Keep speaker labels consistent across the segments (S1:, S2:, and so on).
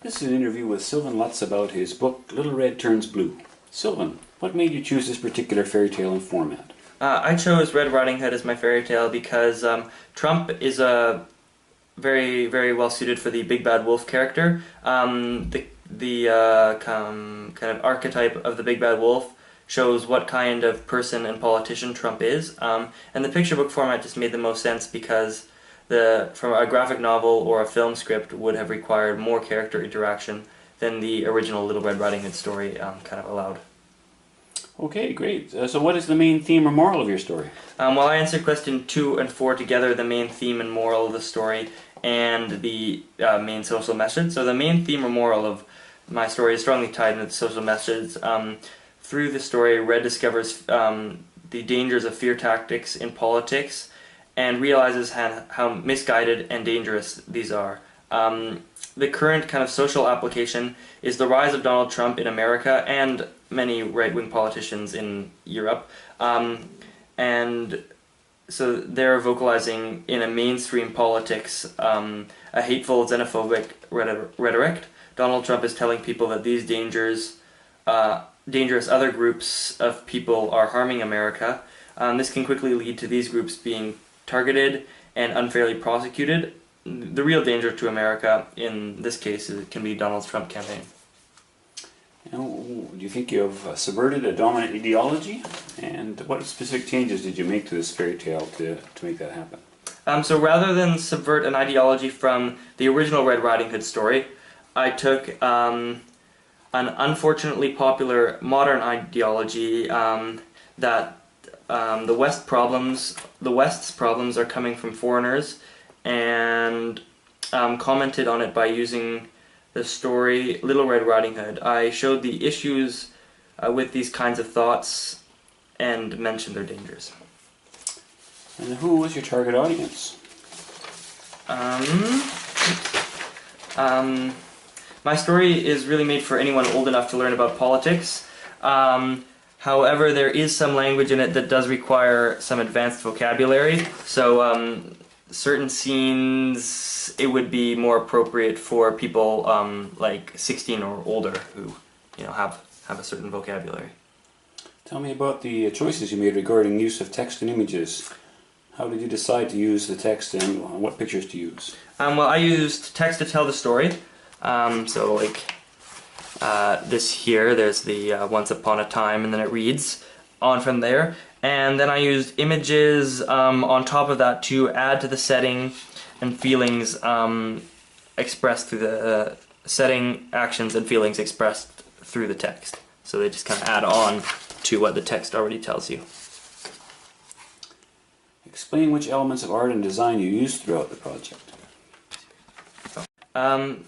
S1: This is an interview with Sylvan Lutz about his book Little Red Turns Blue. Sylvan, what made you choose this particular fairy tale and format?
S2: I chose Red Riding Hood as my fairy tale because Trump is a very well suited for the big bad wolf character. The kind of archetype of the big bad wolf shows what kind of person and politician Trump is, and the picture book format just made the most sense because from a graphic novel or a film script would have required more character interaction than the original Little Red Riding Hood story kind of allowed.
S1: Okay, great. So what is the main theme or moral of your story?
S2: Well, I answered question 2 and 4 together, the main theme and moral of the story, and the main social message. So the main theme or moral of my story is strongly tied into the social message. Through the story, Red discovers the dangers of fear tactics in politics and realizes how misguided and dangerous these are. The current kind of social application is the rise of Donald Trump in America and many right-wing politicians in Europe. And so they're vocalizing in a mainstream politics a hateful, xenophobic rhetoric. Donald Trump is telling people that these dangerous other groups of people are harming America. This can quickly lead to these groups being targeted and unfairly prosecuted. The real danger to America in this case can be Donald Trump campaign.
S1: Now, do you think you have subverted a dominant ideology? And what specific changes did you make to this fairy tale to make that happen?
S2: So rather than subvert an ideology from the original Red Riding Hood story, I took an unfortunately popular modern ideology that the West's problems are coming from foreigners, and commented on it by using the story Little Red Riding Hood. I showed the issues with these kinds of thoughts and mentioned their dangers.
S1: And who was your target audience?
S2: My story is really made for anyone old enough to learn about politics. However, there is some language in it that does require some advanced vocabulary, so certain scenes it would be more appropriate for people like 16 or older who have a certain vocabulary.
S1: Tell me about the choices you made regarding use of text and images. How did you decide to use the text and what pictures to use?
S2: Well, I used text to tell the story. So like this here, there's the once upon a time, and then it reads on from there. And then I used images on top of that to add to the setting and feelings expressed through the setting, actions, and feelings expressed through the text. So they just kind of add on to what the text already tells you.
S1: Explain which elements of art and design you used throughout the project.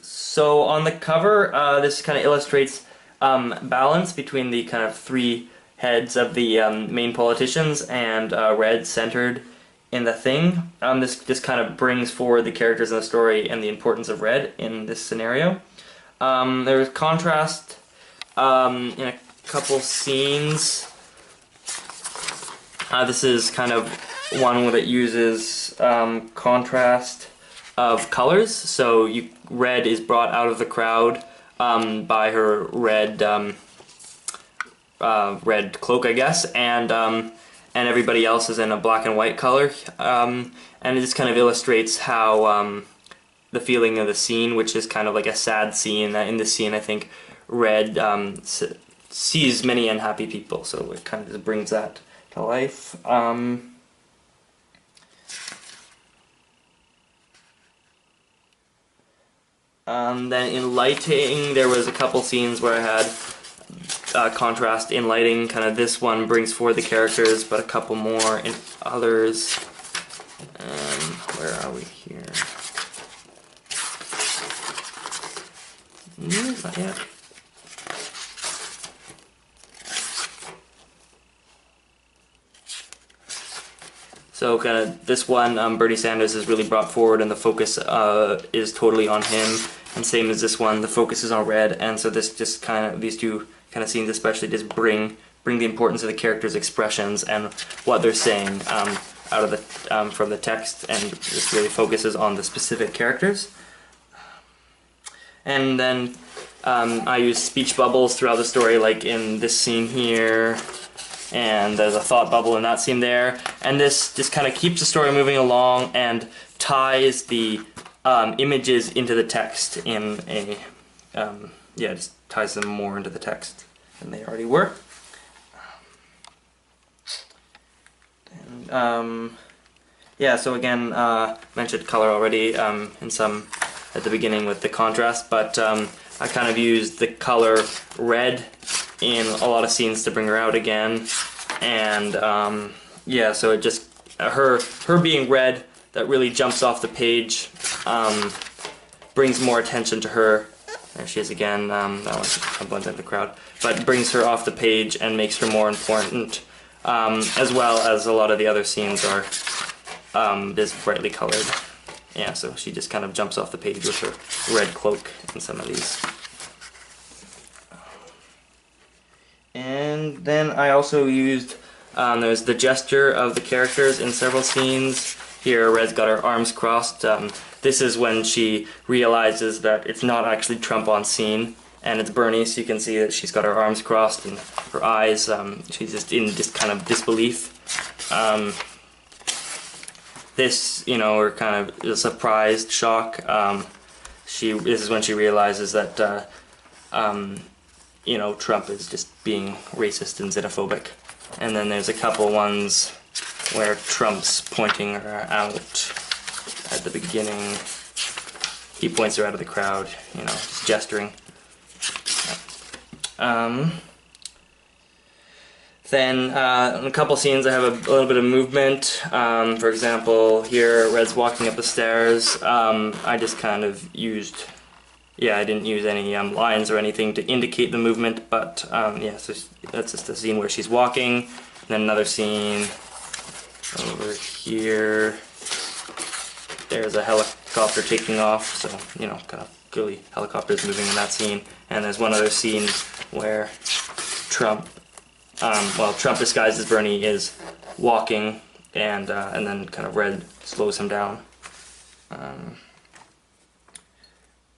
S2: So on the cover, this kind of illustrates balance between the kind of three heads of the main politicians, and Red centered in the thing. This kind of brings forward the characters in the story and the importance of Red in this scenario. There's contrast in a couple scenes. This is kind of one that uses contrast of colors. So Red is brought out of the crowd by her red red cloak, I guess, and everybody else is in a black and white color, and it just kind of illustrates how the feeling of the scene, which is kind of like a sad scene. In this scene, I think Red sees many unhappy people, so it kind of just brings that to life. Then in lighting, there was a couple scenes where I had contrast in lighting. Kind of this one brings forward the characters, but a couple more in others. Where are we here? Not yet. So kind of this one, Bernie Sanders is really brought forward, and the focus is totally on him. And same as this one, the focus is on Red. And so this just kind of, these two kind of scenes especially just bring the importance of the characters' expressions and what they're saying out of the from the text, and this really focuses on the specific characters. And then I use speech bubbles throughout the story, like in this scene here, and there's a thought bubble in that scene there. And this just kind of keeps the story moving along and ties the images into the text in a, yeah, just ties them more into the text than they already were. And, yeah, so again, mentioned color already in some at the beginning with the contrast, but I kind of used the color red in a lot of scenes to bring her out again, and yeah, so it just her being red, that really jumps off the page, brings more attention to her. There she is again. That one's a blend in the crowd, but brings her off the page and makes her more important, as well as a lot of the other scenes are this brightly colored. Yeah, so she just kind of jumps off the page with her red cloak in some of these. And then I also used, there's the gesture of the characters in several scenes. Here, Red's got her arms crossed. This is when she realizes that it's not actually Trump on scene, and it's Bernie, so you can see that she's got her arms crossed and her eyes, she's just in just kind of disbelief. This, you know, or kind of a surprised shock. This is when she realizes that, you know, Trump is just being racist and xenophobic. And then there's a couple ones where Trump's pointing her out at the beginning. He points her out of the crowd, you know, just gesturing. Then in a couple scenes I have a little bit of movement. For example, here Red's walking up the stairs. I just kind of used, yeah, I didn't use any lines or anything to indicate the movement, but yeah, so that's just a scene where she's walking. And then another scene over here. There's a helicopter taking off, so, you know, kind of clearly helicopters moving in that scene. And there's one other scene where Trump, well, Trump disguised as Bernie is walking, and then kind of Red slows him down.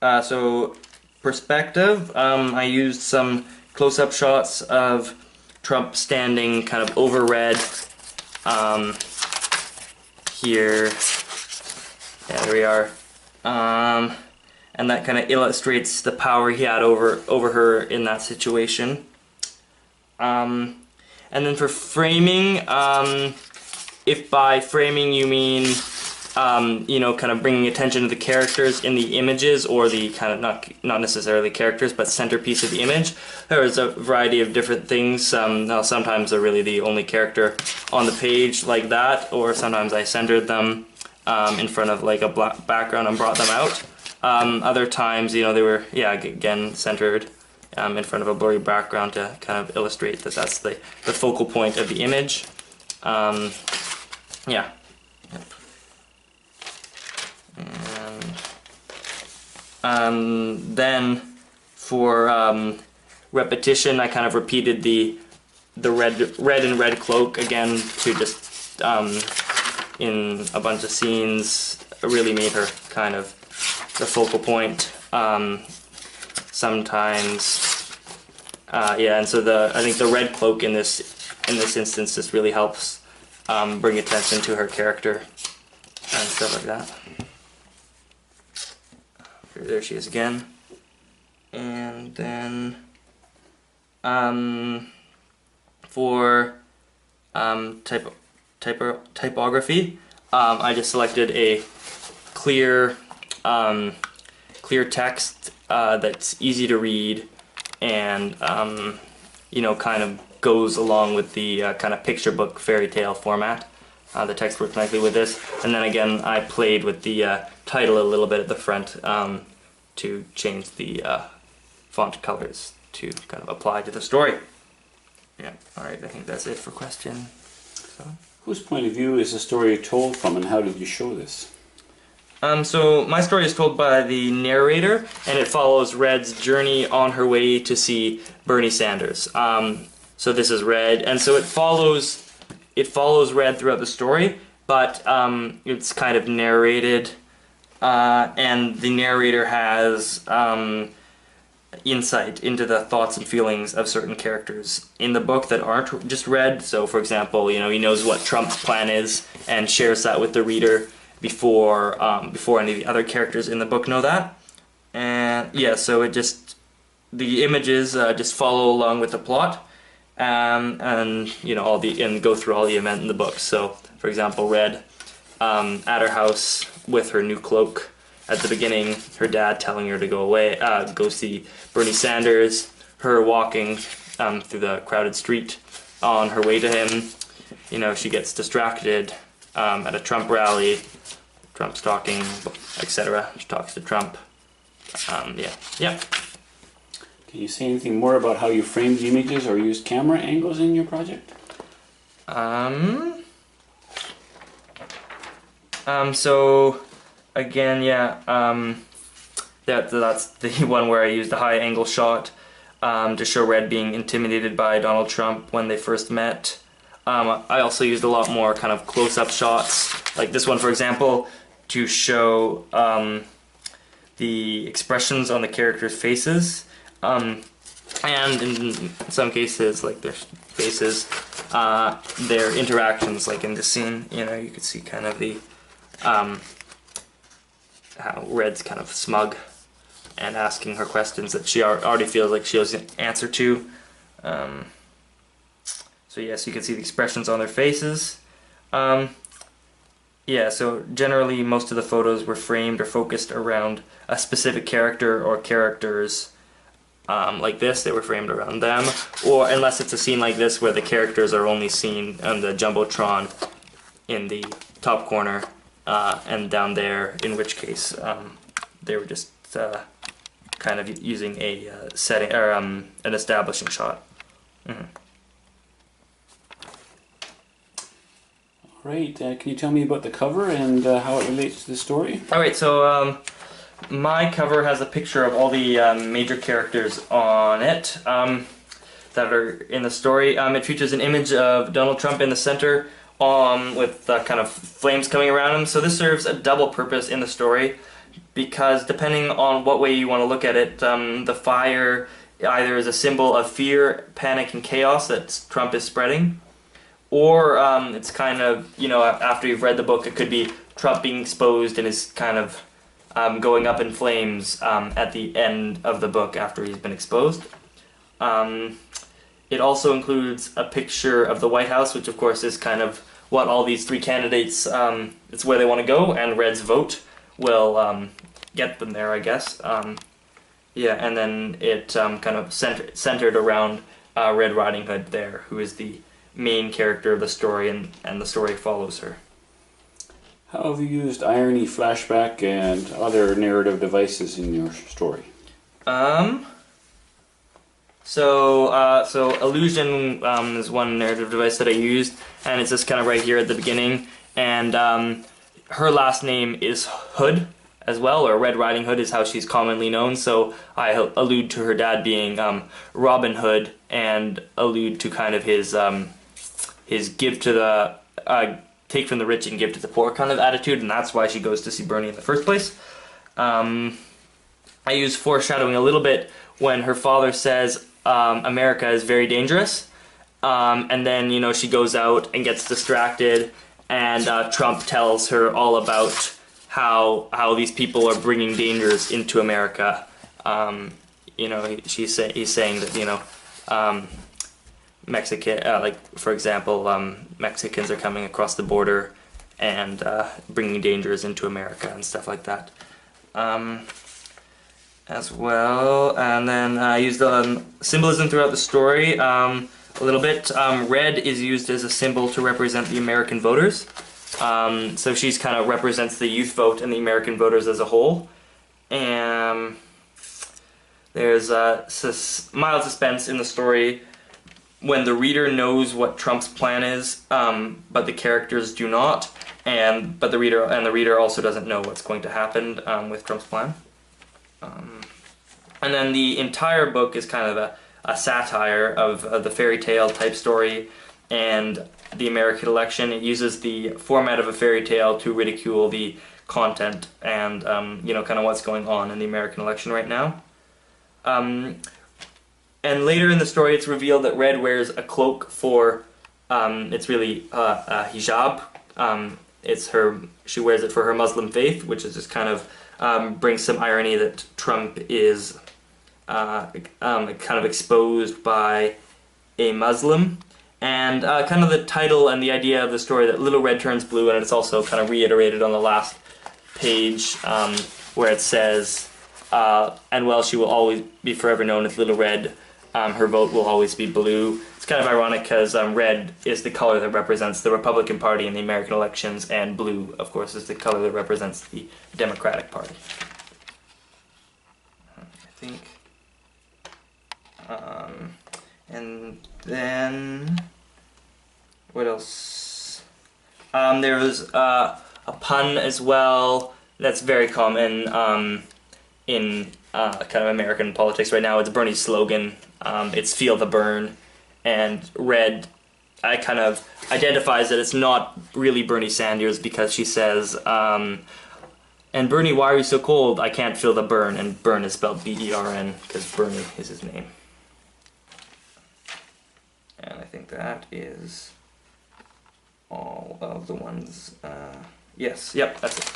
S2: So perspective, I used some close-up shots of Trump standing kind of over Red. Here, yeah, there we are. And that kind of illustrates the power he had over her in that situation. And then for framing, if by framing you mean, you know, kind of bringing attention to the characters in the images, or the kind of not necessarily characters, but centerpiece of the image, there's a variety of different things. Sometimes they're really the only character on the page like that, or sometimes I centered them in front of like a black background and brought them out. Other times, you know, they were, yeah, again, centered in front of a blurry background to kind of illustrate that that's the focal point of the image. Yeah. Yep. And then for repetition, I kind of repeated the red and red cloak again to just in a bunch of scenes really made her kind of the focal point. Sometimes, yeah, and so I think the red cloak in this instance just really helps bring attention to her character and stuff like that. There she is again. And then for typography, I just selected a clear text that's easy to read, and you know, kind of goes along with the kind of picture book fairy tale format. The text works nicely with this, and then again I played with the title a little bit at the front to change the font colors to kind of apply to the story. Yeah, alright, I think that's it for question. So.
S1: Whose point of view is the story told from, and how did you show this?
S2: So my story is told by the narrator, and it follows Red's journey on her way to see Bernie Sanders. So this is Red, and so it follows Red throughout the story, but it's kind of narrated and the narrator has insight into the thoughts and feelings of certain characters in the book that aren't just read. So, for example, you know, he knows what Trump's plan is and shares that with the reader before any of the other characters in the book know that. And yeah, so the images just follow along with the plot, and you know and go through all the event in the book. So, for example, Red at her house with her new cloak. At the beginning, her dad telling her to go away, go see Bernie Sanders, her walking through the crowded street on her way to him. You know, she gets distracted at a Trump rally, Trump's talking, etc. She talks to Trump. Yeah.
S1: Can you say anything more about how you framed the images or used camera angles in your project?
S2: So again, that's the one where I used a high angle shot to show Red being intimidated by Donald Trump when they first met. I also used a lot more kind of close-up shots, like this one, for example, to show the expressions on the characters' faces, and in some cases, like their faces, their interactions, like in this scene, you know, you could see kind of the how Red's kind of smug and asking her questions that she already feels like she has an answer to. So yes, you can see the expressions on their faces. Yeah, so generally most of the photos were framed or focused around a specific character or characters. Like this, they were framed around them, or unless it's a scene like this where the characters are only seen on the Jumbotron in the top corner, and down there, in which case they were just kind of using a setting or an establishing shot.
S1: Right, can you tell me about the cover and how it relates to the story?
S2: Alright, so my cover has a picture of all the major characters on it that are in the story. It features an image of Donald Trump in the center with kind of flames coming around him. So this serves a double purpose in the story, because depending on what way you want to look at it, the fire either is a symbol of fear, panic, and chaos that Trump is spreading, or it's kind of, you know, after you've read the book, it could be Trump being exposed and is kind of going up in flames at the end of the book after he's been exposed. It also includes a picture of the White House, which of course is kind of what all these three candidates, it's where they want to go, and Red's vote will get them there, I guess. Yeah, and then it kind of centered around Red Riding Hood there, who is the main character of the story, and the story follows her.
S1: How have you used irony, flashback, and other narrative devices in your story?
S2: So illusion is one narrative device that I used, and it's just kind of right here at the beginning. And her last name is Hood as well, or Red Riding Hood is how she's commonly known. So I allude to her dad being Robin Hood, and allude to kind of his give to the take from the rich and give to the poor kind of attitude, and that's why she goes to see Bernie in the first place. I use foreshadowing a little bit when her father says America is very dangerous, and then, you know, she goes out and gets distracted, and Trump tells her all about how these people are bringing dangers into America. You know, he's saying that, you know, Mexican, like for example, Mexicans are coming across the border and bringing dangers into America and stuff like that. As well, and then I used symbolism throughout the story a little bit. Red is used as a symbol to represent the American voters. So she's kind of represents the youth vote and the American voters as a whole. And there's mild suspense in the story when the reader knows what Trump's plan is, but the characters do not, but the reader also doesn't know what's going to happen with Trump's plan. And then the entire book is kind of a satire of the fairy tale type story and the American election. It uses the format of a fairy tale to ridicule the content and kind of what's going on in the American election right now. And later in the story, it's revealed that Red wears a cloak for, it's really a hijab. She wears it for her Muslim faith, which is just kind of brings some irony that Trump is kind of exposed by a Muslim. And kind of the title and the idea of the story that Little Red turns blue, and it's also kind of reiterated on the last page where it says, and well, she will always be forever known as Little Red. Her vote will always be blue. It's kind of ironic because red is the color that represents the Republican Party in the American elections, and blue, of course, is the color that represents the Democratic Party. I think. And then, what else? There was a pun as well that's very common in kind of American politics right now. It's Bernie's slogan. It's "Feel the Burn," and Red kind of identifies that it's not really Bernie Sanders because she says, "And Bernie, why are you so cold? I can't feel the burn." And burn is spelled B-E-R-N because Bernie is his name. And I think that is all of the ones. Yes, yep, that's it.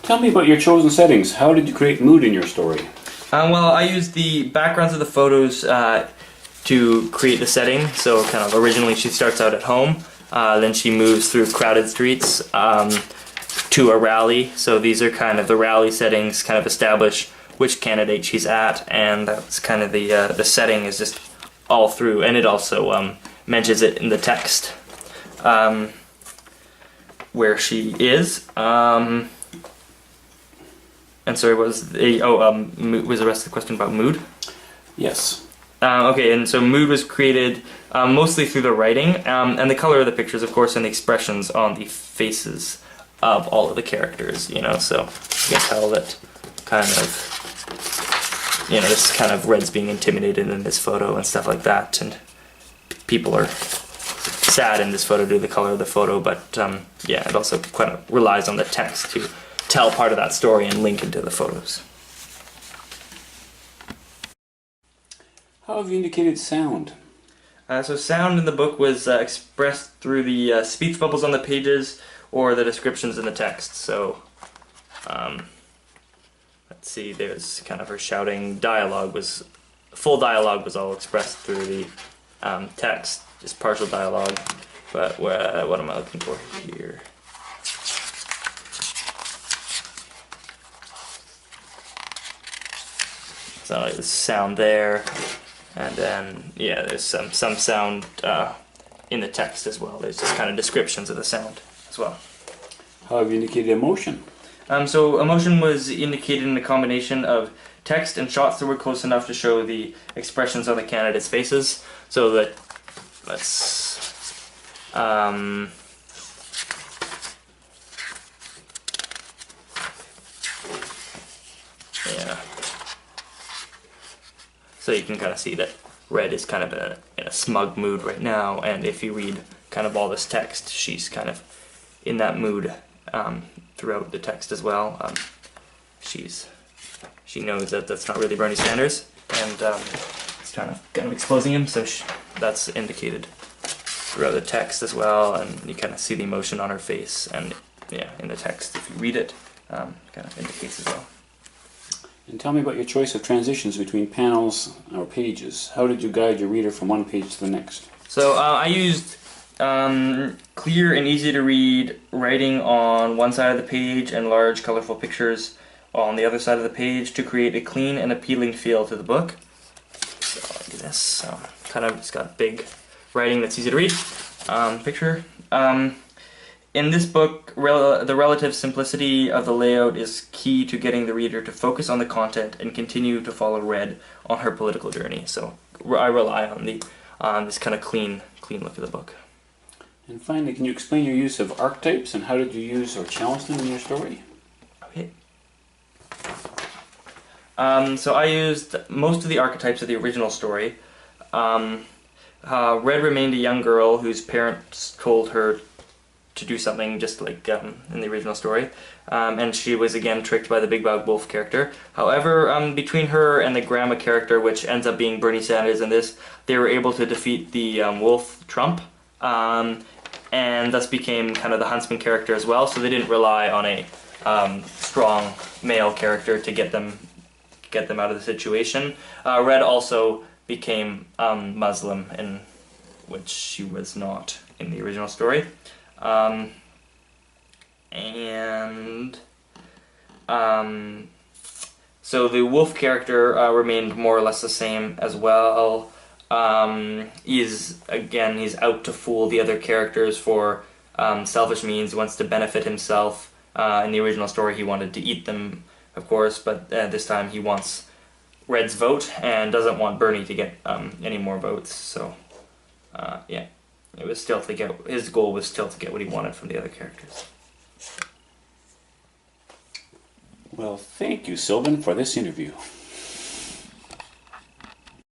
S1: Tell me about your chosen settings. How did you create mood in your story?
S2: Well, I used the backgrounds of the photos to create the setting. So kind of originally she starts out at home, then she moves through crowded streets to a rally. So these are kind of the rally settings, kind of establish which candidate she's at, and that's kind of the setting is just all through. And it also mentions it in the text where she is. And sorry, was the rest of the question about mood?
S1: Yes.
S2: Okay, and so mood was created mostly through the writing and the color of the pictures, of course, and the expressions on the faces of all of the characters. You know, so you can tell that kind of, this kind of Red's being intimidated in this photo and stuff like that, and people are sad in this photo due to the color of the photo. But it also kind of relies on the text to tell part of that story and link into the photos.
S1: How have you indicated sound?
S2: So sound in the book was expressed through the speech bubbles on the pages or the descriptions in the text. So, let's see, there's kind of her shouting. Full dialogue was all expressed through the text, just partial dialogue. But what am I looking for here? So there's sound there, and then there's some sound in the text as well. There's just kind of descriptions of the sound as well.
S1: How have you indicated emotion?
S2: So emotion was indicated in a combination of text and shots that were close enough to show the expressions on the candidates' faces. So that So you can kind of see that Red is kind of in a smug mood right now, and if you read kind of all this text, she's kind of in that mood throughout the text as well. She knows that that's not really Bernie Sanders, and it's kind of exposing him, so that's indicated throughout the text as well, and you kind of see the emotion on her face, and in the text, if you read it, kind of indicates as well.
S1: And tell me about your choice of transitions between panels or pages. How did you guide your reader from one page to the next?
S2: So I used clear and easy to read writing on one side of the page and large colorful pictures on the other side of the page to create a clean and appealing feel to the book. So like this, kind of it's got big writing that's easy to read. Picture. In this book, the relative simplicity of the layout is key to getting the reader to focus on the content and continue to follow Red on her political journey. So I rely on this kind of clean look of the book.
S1: And finally, can you explain your use of archetypes and how did you use or challenge them in your story?
S2: Okay. So I used most of the archetypes of the original story. Red remained a young girl whose parents told her to do something just like in the original story. And she was again tricked by the Big Bad Wolf character. However, between her and the Grandma character, which ends up being Bernie Sanders in this, they were able to defeat the Wolf Trump, and thus became kind of the Huntsman character as well. So they didn't rely on a strong male character to get them out of the situation. Red also became Muslim, in which she was not in the original story. So the Wolf character remained more or less the same as well. He's out to fool the other characters for selfish means. He wants to benefit himself. In the original story, he wanted to eat them, of course, but this time he wants Red's vote and doesn't want Bernie to get any more votes. So, yeah, it was still to get his goal was still to get what he wanted from the other characters.
S1: Well, thank you, Sylvan, for this interview.